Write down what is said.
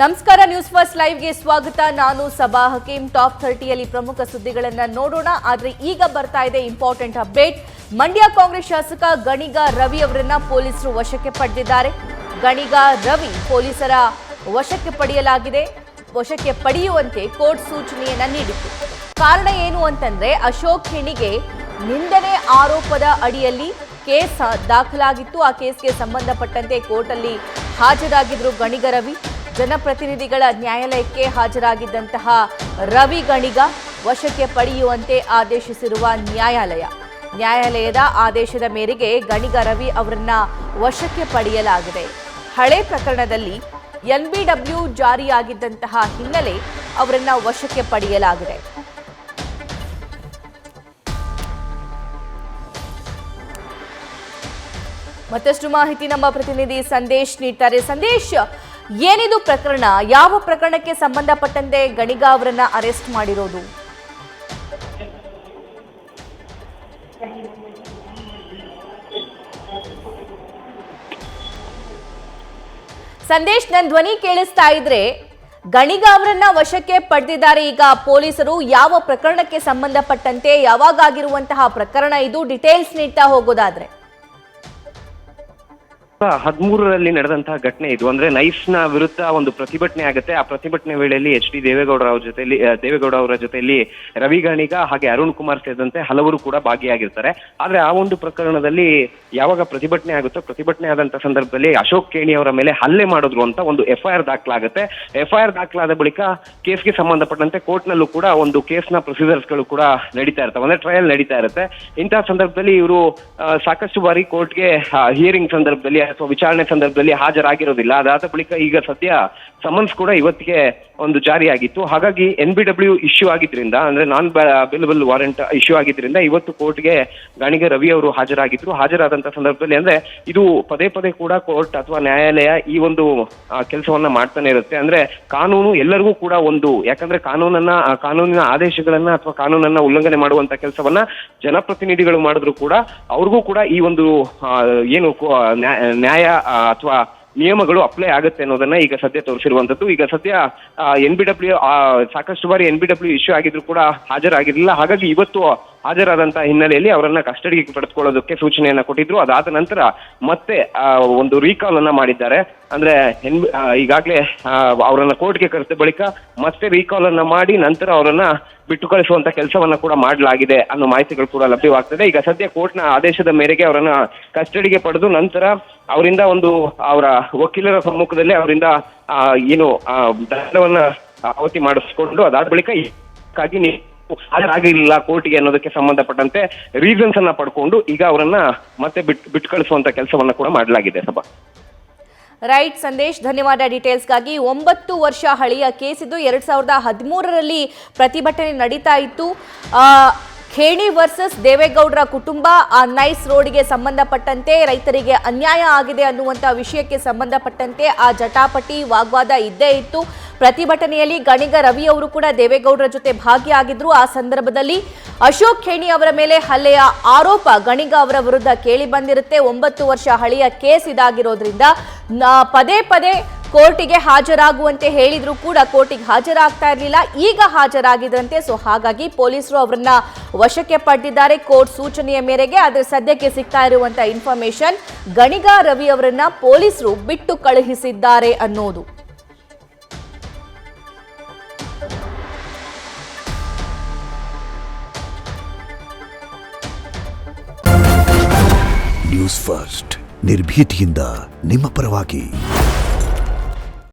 ನಮಸ್ಕಾರ, news first ಲೈವ್ಗೆ ಸ್ವಾಗತ. ನಾನು ಸಬಾ ಹಕೀಂ. ಟಾಪ್ 30ಯಲ್ಲಿ ಪ್ರಮುಖ ಸುದ್ದಿಗಳನ್ನ ನೋಡೋಣ. ಆದ್ರೆ ಈಗ ಬರ್ತಾ ಇದೆ ಇಂಪಾರ್ಟೆಂಟ್ ಅಪ್ಡೇಟ್. ಮಂಡ್ಯ ಕಾಂಗ್ರೆಸ್ ಶಾಸಕ ಗಣಿಗ ರವಿ ಅವರನ್ನ ಪೊಲೀಸರು ವಶಕ್ಕೆ ಪಡೆದಿದ್ದಾರೆ. ಗಣಿಗ ರವಿ ಪೊಲೀಸರ ವಶಕ್ಕೆ ಪಡೆಯಲಾಗಿದೆ. ವಶಕ್ಕೆ ಪಡೆಯುವಂತೆ ಕೋರ್ಟ್ ಸೂಚನೆಯನ್ನ ನೀಡಿತು. ಕಾರಣ ಏನು ಅಂತಂದ್ರೆ, ಅಶೋಕ್ ಖೇಣಿಗೆ ನಿಂದನೆ ಆರೋಪದ ಅಡಿಯಲ್ಲಿ ಕೇಸ್ ದಾಖಲಾಗಿತ್ತು. ಆ ಕೇಸ್ಗೆ ಸಂಬಂಧಪಟ್ಟಂತೆ ಕೋರ್ಟಲ್ಲಿ ಹಾಜರಾಗಿದ್ರು ಗಣಿಗ ರವಿ. ಜನಪ್ರತಿನಿಧಿಗಳ ನ್ಯಾಯಾಲಯಕ್ಕೆ ಹಾಜರಾಗಿದ್ದಂತಹ ರವಿ ಗಣಿಗ ವಶಕ್ಕೆ ಪಡೆಯುವಂತೆ ಆದೇಶಿಸಿರುವ ನ್ಯಾಯಾಲಯದ ಆದೇಶದ ಮೇರೆಗೆ ಗಣಿಗ ರವಿ ಅವರನ್ನ ವಶಕ್ಕೆ ಪಡೆಯಲಾಗಿದೆ. ಹಳೆ ಪ್ರಕರಣದಲ್ಲಿ NBW ಜಾರಿಯಾಗಿದ್ದಂತಹ ಹಿನ್ನೆಲೆ ಅವರನ್ನ ವಶಕ್ಕೆ ಪಡೆಯಲಾಗಿದೆ. ಮತ್ತಷ್ಟು ಮಾಹಿತಿ ನಮ್ಮ ಪ್ರತಿನಿಧಿ ಸಂದೇಶ್ ನೀಡ್ತಾರೆ. ಸಂದೇಶ್, ಏನಿದು ಪ್ರಕರಣ? ಯಾವ ಪ್ರಕರಣಕ್ಕೆ ಸಂಬಂಧಪಟ್ಟಂತೆ ಗಣಿಗ ಅವರನ್ನ ಅರೆಸ್ಟ್ ಮಾಡಿರೋದು? ಸಂದೇಶ್, ನನ್ನ ಧ್ವನಿ ಕೇಳಿಸ್ತಾ ಇದ್ರೆ, ಗಣಿಗ ಅವರನ್ನ ವಶಕ್ಕೆ ಪಡೆದಿದ್ದಾರೆ ಈಗ ಪೊಲೀಸರು. ಯಾವ ಪ್ರಕರಣಕ್ಕೆ ಸಂಬಂಧಪಟ್ಟಂತೆ, ಯಾವಾಗಾಗಿರುವಂತಹ ಪ್ರಕರಣ ಇದು? ಡೀಟೇಲ್ಸ್ ನೀಡ್ತಾ ಹೋಗೋದಾದ್ರೆ. 13ರಲ್ಲಿ ನಡೆದಂತಹ ಘಟನೆ ಇದು. ಅಂದ್ರೆ ನೈಸ್ನ ವಿರುದ್ಧ ಒಂದು ಪ್ರತಿಭಟನೆ ಆಗುತ್ತೆ. ಆ ಪ್ರತಿಭಟನೆ ವೇಳೆಯಲ್ಲಿ HD ದೇವೇಗೌಡ ಅವರ ಜೊತೆಯಲ್ಲಿ ರವಿ ಗಣಿಗ ಹಾಗೆ ಅರುಣ್ ಕುಮಾರ್ ಸೇರಿದಂತೆ ಹಲವರು ಕೂಡ ಭಾಗಿಯಾಗಿರ್ತಾರೆ. ಆದ್ರೆ ಆ ಒಂದು ಪ್ರಕರಣದಲ್ಲಿ ಯಾವಾಗ ಪ್ರತಿಭಟನೆ ಆಗುತ್ತೋ, ಪ್ರತಿಭಟನೆ ಆದಂತ ಸಂದರ್ಭದಲ್ಲಿ ಅಶೋಕ್ ಖೇಣಿ ಅವರ ಮೇಲೆ ಹಲ್ಲೆ ಮಾಡಿದ್ರು ಅಂತ ಒಂದು FIR ದಾಖಲಾಗುತ್ತೆ. FIR ದಾಖಲಾದ ಬಳಿಕ ಕೇಸ್ಗೆ ಸಂಬಂಧಪಟ್ಟಂತೆ ಕೋರ್ಟ್ ನಲ್ಲೂ ಕೂಡ ಒಂದು ಕೇಸ್ನ ಪ್ರೊಸೀಜರ್ಸ್ ಗಳು ಕೂಡ ನಡೀತಾ ಇರ್ತವೆ, ಅಂದ್ರೆ ಟ್ರಯಲ್ ನಡೀತಾ ಇರುತ್ತೆ. ಇಂತಹ ಸಂದರ್ಭದಲ್ಲಿ ಇವರು ಸಾಕಷ್ಟು ಬಾರಿ ಕೋರ್ಟ್ಗೆ ಹಿಯರಿಂಗ್ ಸಂದರ್ಭದಲ್ಲಿ ಅಥವಾ ವಿಚಾರಣೆ ಸಂದರ್ಭದಲ್ಲಿ ಹಾಜರಾಗಿರೋದಿಲ್ಲ. ಅದಾದ ಬಳಿಕ ಈಗ ಸದ್ಯ ಸಮನ್ಸ್ ಕೂಡ ಇವತ್ತಿಗೆ ಒಂದು ಜಾರಿಯಾಗಿತ್ತು. ಹಾಗಾಗಿ NBW ಇಶ್ಯೂ ಆಗಿದ್ರಿಂದ, ಅಂದ್ರೆ ನಾನ್ ಬೇಲಬಲ್ ವಾರೆಂಟ್ ಇಶ್ಯೂ ಆಗಿದ್ರಿಂದ ಇವತ್ತು ಕೋರ್ಟ್ಗೆ ಗಣಿಗ ರವಿ ಅವರು ಹಾಜರಾಗಿದ್ರು. ಹಾಜರಾದಂತ ಸಂದರ್ಭದಲ್ಲಿ ಅಂದ್ರೆ ಇದು ಪದೇ ಪದೇ ಕೂಡ ಕೋರ್ಟ್ ಅಥವಾ ನ್ಯಾಯಾಲಯ ಈ ಒಂದು ಕೆಲಸವನ್ನ ಮಾಡ್ತಾನೆ ಇರುತ್ತೆ. ಅಂದ್ರೆ ಕಾನೂನು ಎಲ್ಲರಿಗೂ ಕೂಡ ಒಂದು, ಯಾಕಂದ್ರೆ ಕಾನೂನಿನ ಆದೇಶಗಳನ್ನ ಅಥವಾ ಕಾನೂನನ್ನ ಉಲ್ಲಂಘನೆ ಮಾಡುವಂತ ಕೆಲಸವನ್ನ ಜನಪ್ರತಿನಿಧಿಗಳು ಮಾಡಿದ್ರು ಕೂಡ ಅವ್ರಿಗೂ ಕೂಡ ಈ ಒಂದು ಏನು ನ್ಯಾಯ ಅಥವಾ ನಿಯಮಗಳು ಅಪ್ಲೈ ಆಗುತ್ತೆ ಅನ್ನೋದನ್ನ ಈಗ ಸದ್ಯ ತೋರಿಸಿರುವಂತದ್ದು. ಈಗ ಸದ್ಯ NBW ಸಾಕಷ್ಟು ಬಾರಿ NBW ಇಶ್ಯೂ ಆಗಿದ್ರು ಕೂಡ ಹಾಜರಾಗಿರಲಿಲ್ಲ. ಹಾಗಾಗಿ ಇವತ್ತು ಹಾಜರಾದಂತಹ ಹಿನ್ನೆಲೆಯಲ್ಲಿ ಅವರನ್ನ ಕಸ್ಟಡಿಗೆ ಪಡೆದುಕೊಳ್ಳೋದಕ್ಕೆ ಸೂಚನೆಯನ್ನ ಕೊಟ್ಟಿದ್ರು. ಅದಾದ ನಂತರ ಮತ್ತೆ ಒಂದು ರೀಕಾಲ್ ಅನ್ನ ಮಾಡಿದ್ದಾರೆ. ಅಂದ್ರೆ ಈಗಾಗಲೇ ಅವರನ್ನ ಕೋರ್ಟ್ಗೆ ಕರೆದ ಬಳಿಕ ಮತ್ತೆ ರೀಕಾಲ್ ಅನ್ನ ಮಾಡಿ ನಂತರ ಅವರನ್ನ ಬಿಟ್ಟು ಕಳಿಸುವಂತ ಕೆಲಸವನ್ನ ಕೂಡ ಮಾಡಲಾಗಿದೆ ಅನ್ನೋ ಮಾಹಿತಿಗಳು ಕೂಡ ಲಭ್ಯವಾಗ್ತದೆ. ಈಗ ಸದ್ಯ ಕೋರ್ಟ್ನ ಆದೇಶದ ಮೇರೆಗೆ ಅವರನ್ನ ಕಸ್ಟಡಿಗೆ ಪಡೆದು ನಂತರ ಅವರಿಂದ ಒಂದು ಅವರ ವಕೀಲರ ಸಮ್ಮುಖದಲ್ಲಿ ಅವರಿಂದ ಏನು ದಂಡವನ್ನ ಪಾವತಿ ಮಾಡಿಸ್ಕೊಂಡು ಅದಾದ ಬಳಿಕ ಹಾಜರಾಗಿರಲಿಲ್ಲ ಕೋರ್ಟ್ಗೆ ಅನ್ನೋದಕ್ಕೆ ಸಂಬಂಧಪಟ್ಟಂತೆ ರೀಸನ್ಸ್ ಅನ್ನ ಪಡ್ಕೊಂಡು ಈಗ ಅವರನ್ನ ಮತ್ತೆ ಬಿಟ್ಟು ಕಳಿಸುವಂತ ಕೆಲಸವನ್ನ ಕೂಡ ಮಾಡಲಾಗಿದೆ. ಸಭಾ ರೈಟ್ ಸಂದೇಶ್, ಧನ್ಯವಾದ ಡೀಟೇಲ್ಸ್ಗಾಗಿ. 9 ವರ್ಷ ಹಳೆಯ ಕೇಸ್ ಇದು. 2013ರಲ್ಲಿ ಪ್ರತಿಭಟನೆ ನಡೀತಾ ಇತ್ತು. ಖೇಣಿ ವರ್ಸಸ್ ದೇವೇಗೌಡರ ಕುಟುಂಬ, ಆ ನೈಸ್ ರೋಡ್ಗೆ ಸಂಬಂಧಪಟ್ಟಂತೆ ರೈತರಿಗೆ ಅನ್ಯಾಯ ಆಗಿದೆ ಅನ್ನುವಂಥ ವಿಷಯಕ್ಕೆ ಸಂಬಂಧಪಟ್ಟಂತೆ ಆ ಜಟಾಪಟಿ ವಾಗ್ವಾದ ಇದ್ದೇ ಇತ್ತು. ಪ್ರತಿಭಟನೆಯಲ್ಲಿ ಗಣಿಗ ರವಿ ಅವರು ಕೂಡ ದೇವೇಗೌಡರ ಜೊತೆ ಭಾಗಿಯಾಗಿದ್ರು. ಆ ಸಂದರ್ಭದಲ್ಲಿ ಅಶೋಕ್ ಖೇಣಿ ಅವರ ಮೇಲೆ ಹಲ್ಲೆಯ ಆರೋಪ ಗಣಿಗ ಅವರ ವಿರುದ್ಧ ಕೇಳಿ ಬಂದಿರುತ್ತೆ. 9 ವರ್ಷ ಹಳೆಯ ಕೇಸ್ ಇದಾಗಿರೋದ್ರಿಂದ ಪದೇ ಪದೇ ಕೋರ್ಟಿಗೆ ಹಾಜರಾಗುವಂತೆ ಹೇಳಿದ್ರು ಕೂಡ ಕೋರ್ಟಿಗೆ ಹಾಜರಾಗ್ತಾ ಇರಲಿಲ್ಲ. ಈಗ ಹಾಜರಾಗಿದ್ರಂತೆ. ಸೊ ಹಾಗಾಗಿ ಪೊಲೀಸರು ಅವರನ್ನ ವಶಕ್ಕೆ ಪಡೆದಿದ್ದಾರೆ ಕೋರ್ಟ್ ಸೂಚನೆಯ ಮೇರೆಗೆ. ಆದರೆ ಸದ್ಯಕ್ಕೆ ಸಿಗ್ತಾ ಇರುವಂತ ಇನ್ಫಾರ್ಮೇಶನ್, ಗಣಿಗ ರವಿ ಅವರನ್ನ ಪೊಲೀಸರು ಬಿಟ್ಟು ಕಳುಹಿಸಿದ್ದಾರೆ ಅನ್ನೋದು. ನ್ಯೂಸ್ ಫಸ್ಟ್, ನಿರ್ಭೀತಿಯಿಂದ ನಿಮ್ಮ ಪರವಾಗಿ.